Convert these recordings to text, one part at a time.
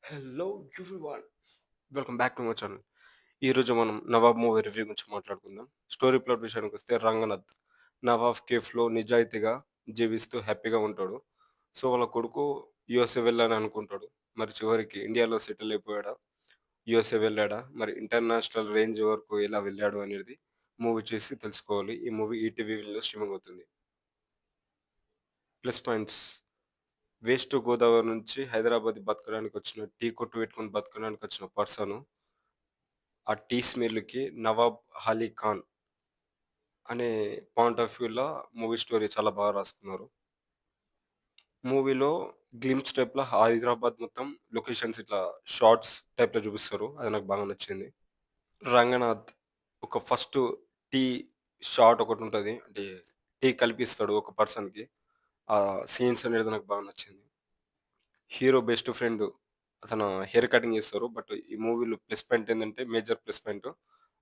Hello everyone, welcome back to my channel. ఈరోజు మనం Nawab movie review గురించి మాట్లాడుకుందాం. స్టోరీ ప్లాట్ విషయానికి వస్తే రంగనాథ్ నవాబ్ కేఫ్లో నిజాయితీగా జీవిస్తూ హ్యాపీగా ఉంటాడు. సో వాళ్ళ కొడుకు యూఎస్ఏ వెళ్ళాలని అనుకుంటాడు. మరి చివరికి ఇండియాలో సెటిల్ అయిపోయాడా, యూఎస్ఏ వెళ్ళాడా, మరి ఇంటర్నేషనల్ రేంజ్ వరకు ఎలా వెళ్ళాడు అనేది మూవీ చూసి తెలుసుకోవాలి. ఈ మూవీ ఈటీవీలో స్ట్రీమింగ్ అవుతుంది. ప్లస్ పాయింట్స్: వెస్ట్ గోదావరి నుంచి హైదరాబాద్ బతకడానికి వచ్చిన, టీ కొట్టు పెట్టుకొని బతకడానికి వచ్చిన పర్సన్, ఆ టీ స్మెల్‌కి నవాబ్ అలీ ఖాన్ అనే పాయింట్ ఆఫ్ వ్యూ‌ల మూవీ స్టోరీ చాలా బాగా రాసుకున్నారు. మూవీలో గ్లింప్స్ టైప్‌లో హైదరాబాద్ మొత్తం లొకేషన్స్ ఇట్లా షార్ట్స్ టైప్‌లో చూపిస్తారు. అది నాకు బాగా నచ్చింది. రంగనాథ్ ఒక ఫస్ట్ టీ షాట్ ఒకటుంటది. అంటే టీ కలిపిస్తాడు ఒక పర్సన్‌కి. ఆ సీన్స్ అనేది నాకు బాగా నచ్చింది. హీరో బెస్ట్ ఫ్రెండ్ అతను హెయిర్ కటింగ్ చేస్తారు. బట్ ఈ మూవీలో ప్లస్ పాయింట్ ఏందంటే, మేజర్ ప్లస్ పాయింట్,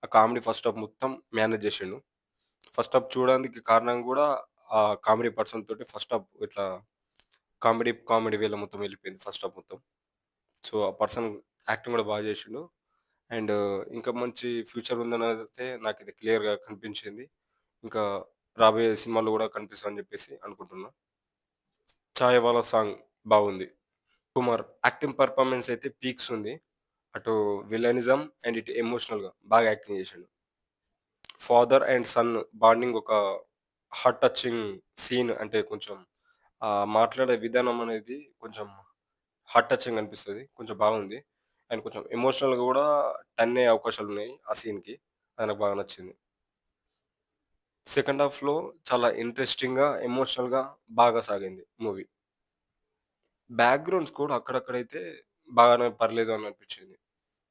ఆ కామెడీ ఫస్ట్ హాఫ్ మొత్తం మేనేజ్ చేసిండు. ఫస్ట్ హాఫ్ చూడడానికి కారణం గూడా ఆ కామెడీ పర్సన్ తోటి ఫస్ట్ హాఫ్ ఇట్లా కామెడీ, కామెడీ వేలో మొత్తం వెళ్ళిపోయింది ఫస్ట్ హాఫ్ మొత్తం. సో, ఆ పర్సన్ యాక్టింగ్ గూడా బాగా చేసిండు. అండ్ ఇంకా మంచి ఫ్యూచర్ ఉందనైతే నాకిది క్లియర్‌గా కనిపించింది. ఇంకా రాబోయే సినిమాల్లో గూడా కనిపిస్తదని జెప్పేసి అనుకుంటున్నా. 'చాయ్ వాలా' సాంగ్ బాగుంది. కుమార్ యాక్టింగ్ పెర్ఫార్మన్స్ అయితే పీక్స్ ఉంది. అటు విలనిజం అండ్ ఇటు ఎమోషనల్‌గా బాగా యాక్టింగ్ చేసిండు. ఫాదర్ అండ్ సన్ బాండింగ్ ఒక హార్ట్ టచింగ్ సీన్, అంటే కొంచెం మాట్లాడే విధానం అనేది కొంచెం హార్ట్ టచింగ్ అనిపిస్తది. కొంచెం బాగుంది. అండ్ కొంచెం ఎమోషనల్‌గా గూడా టర్న్ అయ్యే అవకాశాలున్నాయి ఆ సీన్‌కి. అది నాకు బాగా నచ్చింది. సెకండ్ హాఫ్‌లో చాలా ఇంట్రెస్టింగ్‌గా, ఎమోషనల్‌గా బాగా సాగింది మూవీ. బ్యాక్‌గ్రౌండ్ స్కోర్ అక్కడక్కడైతే బాగానే పర్లేదు అని అనిపించింది.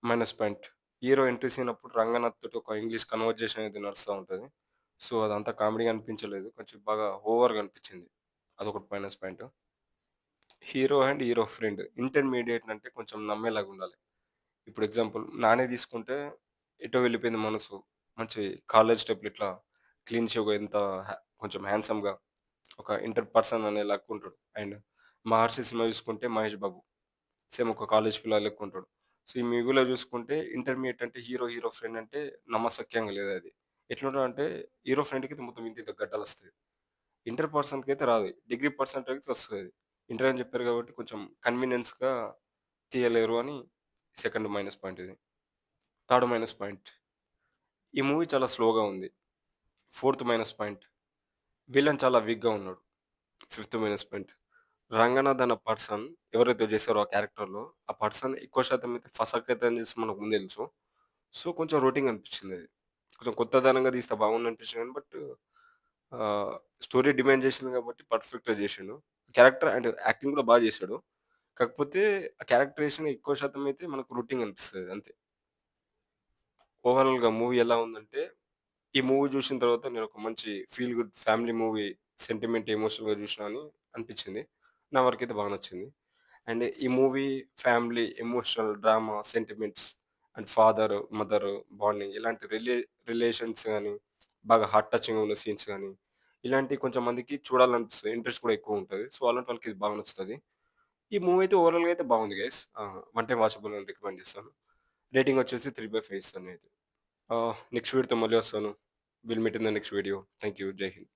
Minus point: hero entry scene అప్పుడు రంగనాథ్ తోటి ఒక ఇంగ్లీష్ కన్వర్జేషన్ అనేది నడుస్తా ఉంటది. సో, అదంతా కామెడీగా అనిపించలేదు. కొంచెం బాగా ఓవర్‌గా అనిపించింది. అదొకటి minus point. Hero and hero friend intermediate అంటే కొంచెం నమ్మేలాగుండాలి. ఇప్పుడు ఎగ్జాంపుల్ 'నాని' తీసుకుంటే ఎటో వెళ్ళిపోయింది మనసు. మంచి కాలేజ్ టైప్‌లో ఇట్లా క్లీన్ షేవ్‌గా ఎంత కొంచెం హ్యాండ్సమ్‌గా ఒక ఇంటర్ పర్సన్ అనే లెక్కుంటాడు. అండ్ 'మహర్షి' సినిమా చూసుకుంటే మహేష్ బాబు సేమ్ ఒక కాలేజ్ పిల్లాడి లెక్కుంటాడు. సో, ఈ మూవీలో చూసుకుంటే ఇంటర్మీడియేట్ అంటే హీరో, హీరో ఫ్రెండ్ అంటే నమ్మశక్యంగా లేదది. ఎట్లుంటదంటే హీరో ఫ్రెండ్‌కైతే మొత్తం ఇంతింత గడ్డాలొస్తాయి. ఇంటర్ పర్సన్‌కైతే రాదు. డిగ్రీ పర్సన్‌కైతే వస్తది. ఇంటర్ అని చెప్పారు కాబట్టి కొంచెం కన్వీనియన్స్‌గా తీయలేరు అని సెకండ్ మైనస్ పాయింట్ ఇది. థర్డ్ మైనస్ పాయింట్: ఈ మూవీ చాలా స్లోగా ఉంది. ఫోర్త్ మైనస్ పాయింట్: విలన్ చాలా వీక్‌గా ఉన్నాడు. ఫిఫ్త్ మైనస్ పాయింట్: రంగనాథ్ అన్న పర్సన్ ఎవరైతే చేసారో ఆ క్యారెక్టర్‌లో, ఆ పర్సన్ ఎక్కువ శాతం అయితే ఫసకైతే అని చేసి మనకు ముందే తెలుసు. సో, కొంచెం రొటీన్‌గా అనిపించిందది. కొంచెం కొత్తదనంగా తీస్తే బాగుండనిపించింది గానీ, బట్ ఆహ్, స్టోరీ డిమాండ్ చేసింది కాబట్టి పర్ఫెక్ట్‌గా చేసిండు. క్యారెక్టర్ అండ్ యాక్టింగ్ కూడా బాగా చేశాడు. కాకపోతే ఆ క్యారెక్టరైజేషన్ ఎక్కువ శాతం అయితే మనకు రొటీన్‌గా అనిపిస్తది అంతే. ఓవరాల్‌గా మూవీ ఎలా ఉందంటే, ఈ మూవీ చూసిన తర్వాత నేనొక మంచి feel good family movie, sentiment, ఎమోషనల్‌గా చూసినా అని అనిపించింది. నా వరకైతే బాగా నచ్చింది. అండ్ ఈ movie family, emotional, drama, sentiments and father, mother bonding ఇలాంటి రిలేషన్స్ గాని, బాగా హార్ట్ టచింగ్‌గా ఉన్న సీన్స్ గాని, ఇలాంటివి కొంచెం మందికి చూడాలనిపిస్తది. ఇంట్రెస్ట్ కూడా ఎక్కువుంటది. సో, అలాంటి వాళ్ళకి ఇది బాగా నచ్చుతది. ఈ మూవీ అయితే ఓవరాల్‌గా అయితే బాగుంది గైస్. వన్ టైమ్ వాచబుల్ అని రికమెండ్ చేస్తాను. రేటింగ్ వచ్చేసి 3/5 ఇస్తాను నేనైతే. నెక్స్ట్ వీడియోతో మళ్ళీ వస్తాను. Will meet in the next video. Thank you. జై హింద్.